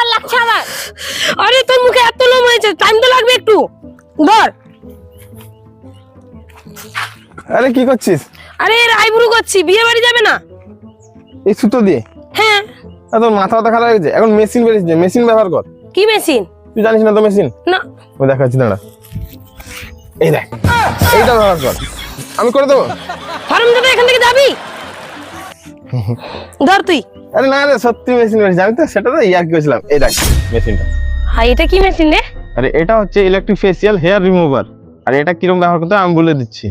ভাল লাগছে আমার। আরে তোর মুখে এত লোম হয়েছে, টাইম তো লাগবে একটু। ধর। আরে কি করছিস? আরে এর আইব্রু করছি, বিয়ে বাড়ি যাবে না? এই সুতো দিয়ে? হ্যাঁ। তোর মাথা খারাপ হয়ে গেছে, এখন মেশিন বেরিয়েছে, মেশিন ব্যবহার কর। কি মেশিন? তুই জানিস না তো মেশিন? না। আমি দেখাচ্ছি, দাঁড়া। এই দেখ, এইটা ব্যবহার কর, আমি করে দেবো। ফার্ম যাবে, এখান থেকে যাবি? ধর তুই। আরে না রে, সত্যি মেশিন বেরিয়েছে, আমি তো সেটা তো ইয়ার কি করেছিলাম। এই দেখ মেশিনটা। হ্যাঁ, এটা কি মেশিন রে? আরে এটা হচ্ছে ইলেকট্রিক ফেসিয়াল হেয়ার রিমুভার। আর এটা কিরকম ব্যবহার করতে হয় আমি বলে দিচ্ছি।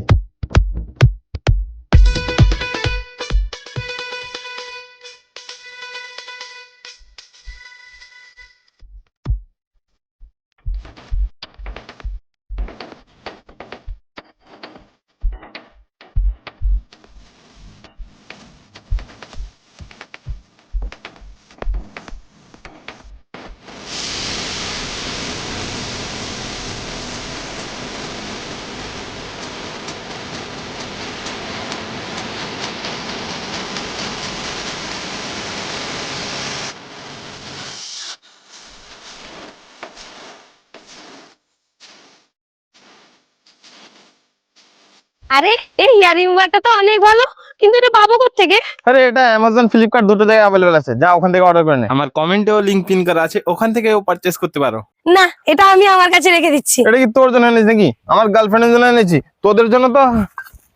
আরে এই ইয়ার রিমুভারটা তো অনেক ভালো, কিন্তু এটা পাবো কোত্থেকে? আরে এটা অ্যামাজন ফ্লিপকার্ট দুটো জায়গায় অ্যাভেলেবল আছে, যা ওখান থেকে অর্ডার করে নে। আমার কমেন্টেও লিংক পিন করা আছে, ওখান থেকেও পারচেজ করতে পারো। না, এটা আমি আমার কাছে রেখে দিচ্ছি। এটা কি তোর জন্য এনেছি নাকি? আমার গার্লফ্রেন্ডের জন্য এনেছি। তোদের জন্য তো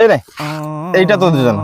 এই রে, এইটা তোদের জন্য।